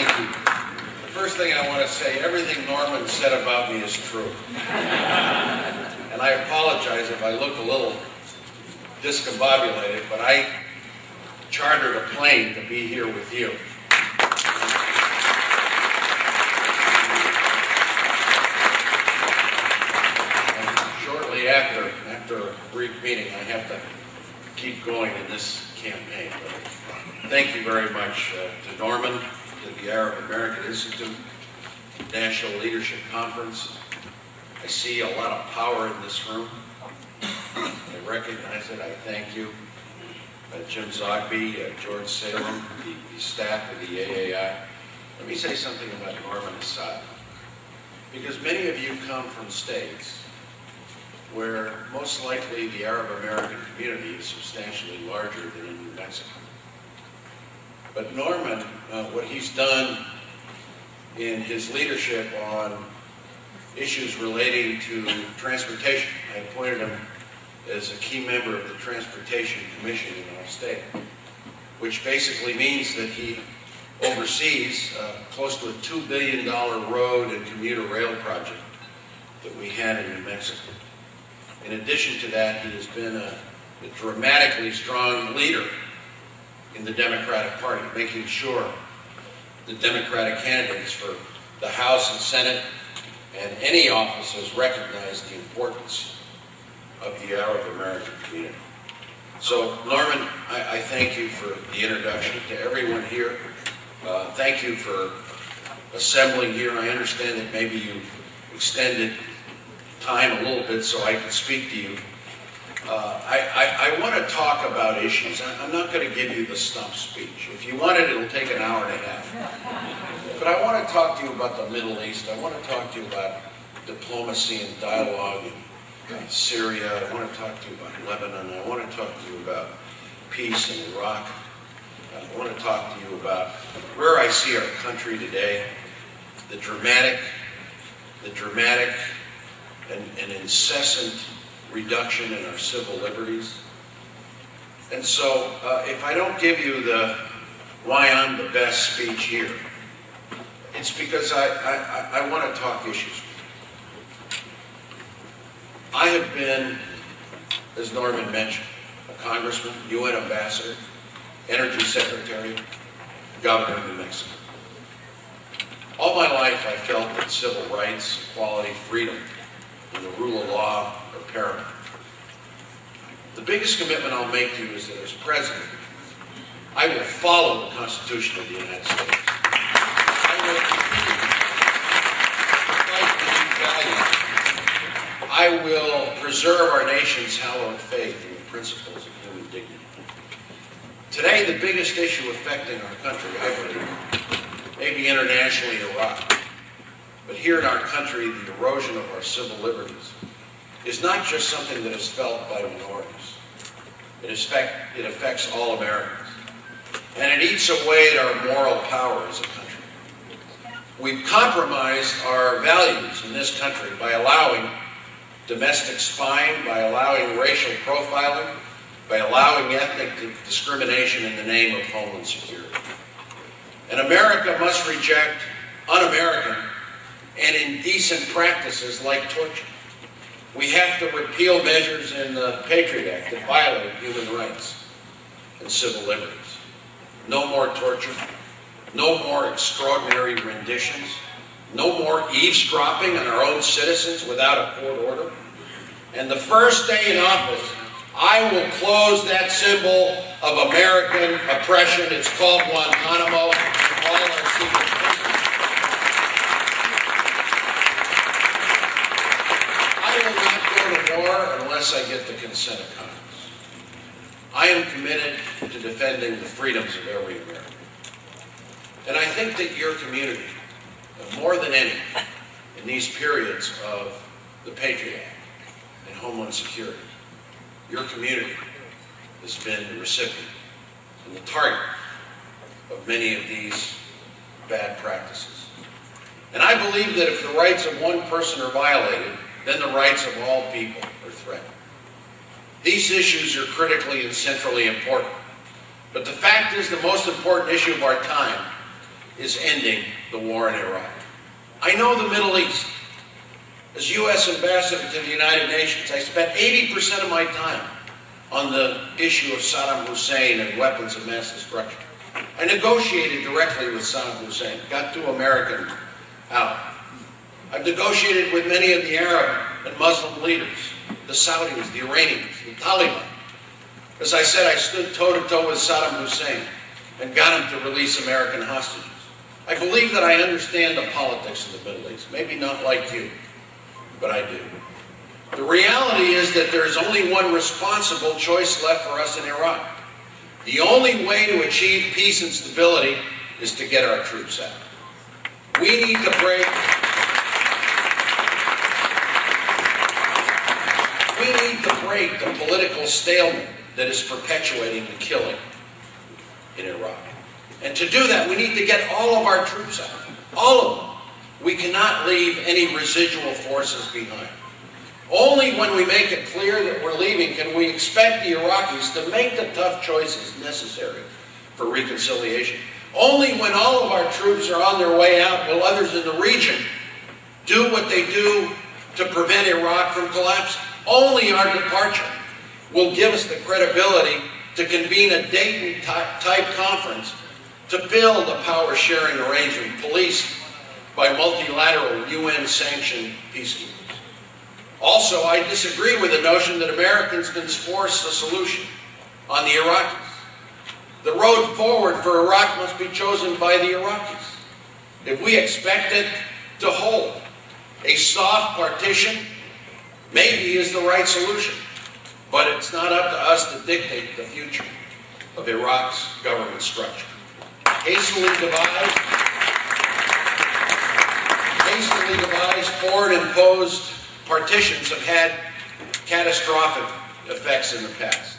Thank you. The first thing I want to say, everything Norman said about me is true. And I apologize if I look a little discombobulated, but I chartered a plane to be here with you. And shortly after a brief meeting, I have to keep going in this campaign. But thank you very much to Norman, to the Arab American Institute, National Leadership Conference. I see a lot of power in this room. I recognize it. I thank you. Jim Zogby, George Salem, the staff of the AAI. Let me say something about Norman Assad. Because many of you come from states where most likely the Arab American community is substantially larger than in New Mexico. But Norman, what he's done in his leadership on issues relating to transportation, I appointed him as a key member of the Transportation Commission in our state, which basically means that he oversees close to a $2 billion road and commuter rail project that we had in New Mexico. In addition to that, he has been a dramatically strong leader in the Democratic Party, making sure the Democratic candidates for the House and Senate and any offices recognize the importance of the Arab American community. So, Norman, I thank you for the introduction to everyone here. Thank you for assembling here. I understand that maybe you extended time a little bit so I could speak to you. I want to talk about issues. I'm not going to give you the stump speech. If you want it, it'll take an hour and a half. But I want to talk to you about the Middle East. I want to talk to you about diplomacy and dialogue in Syria. I want to talk to you about Lebanon. I want to talk to you about peace in Iraq. I want to talk to you about where I see our country today, the dramatic and incessant reduction in our civil liberties. And so if I don't give you the why I'm the best speech here, it's because I want to talk issues. I have been, as Norman mentioned, a congressman, UN ambassador, energy secretary, governor of New Mexico. All my life I felt that civil rights, equality, freedom, and the rule of law are paramount. The biggest commitment I'll make to you is that as president, I will follow the Constitution of the United States. I will fight these values. I will preserve our nation's hallowed faith in the principles of human dignity. Today, the biggest issue affecting our country, I believe, maybe internationally Iraq, but here in our country, the erosion of our civil liberties is not just something that is felt by minorities. It affects all Americans. And it eats away at our moral power as a country. We've compromised our values in this country by allowing domestic spying, by allowing racial profiling, by allowing ethnic discrimination in the name of homeland security. And America must reject un-American and indecent practices like torture. We have to repeal measures in the Patriot Act that violate human rights and civil liberties. No more torture, no more extraordinary renditions, no more eavesdropping on our own citizens without a court order. And the first day in office, I will close that symbol of American oppression. It's called Guantanamo. All our secret prisoners. I will not go to war unless I get the consent of Congress. I am committed to defending the freedoms of every American. And I think that your community, more than any, in these periods of the Patriot Act and Homeland Security, your community has been the recipient and the target of many of these bad practices. And I believe that if the rights of one person are violated, then the rights of all people are threatened. These issues are critically and centrally important. But the fact is, the most important issue of our time is ending the war in Iraq. I know the Middle East. As U.S. Ambassador to the United Nations, I spent 80% of my time on the issue of Saddam Hussein and weapons of mass destruction. I negotiated directly with Saddam Hussein, got 2 Americans out. I've negotiated with many of the Arab and Muslim leaders, the Saudis, the Iranians, the Taliban. As I said, I stood toe-to-toe with Saddam Hussein and got him to release American hostages. I believe that I understand the politics of the Middle East, maybe not like you, but I do. The reality is that there is only one responsible choice left for us in Iraq. The only way to achieve peace and stability is to get our troops out. We need to break the political stalemate that is perpetuating the killing in Iraq. And to do that, we need to get all of our troops out. All of them. We cannot leave any residual forces behind. Only when we make it clear that we're leaving can we expect the Iraqis to make the tough choices necessary for reconciliation. Only when all of our troops are on their way out will others in the region do what they do to prevent Iraq from collapsing. Only our departure will give us the credibility to convene a Dayton-type conference to build a power-sharing arrangement policed by multilateral UN-sanctioned peacekeepers. Also, I disagree with the notion that Americans can force a solution on the Iraqis. The road forward for Iraq must be chosen by the Iraqis. If we expect it to hold, a soft partition maybe is the right solution, but it's not up to us to dictate the future of Iraq's government structure. Hastily devised, foreign-imposed partitions have had catastrophic effects in the past.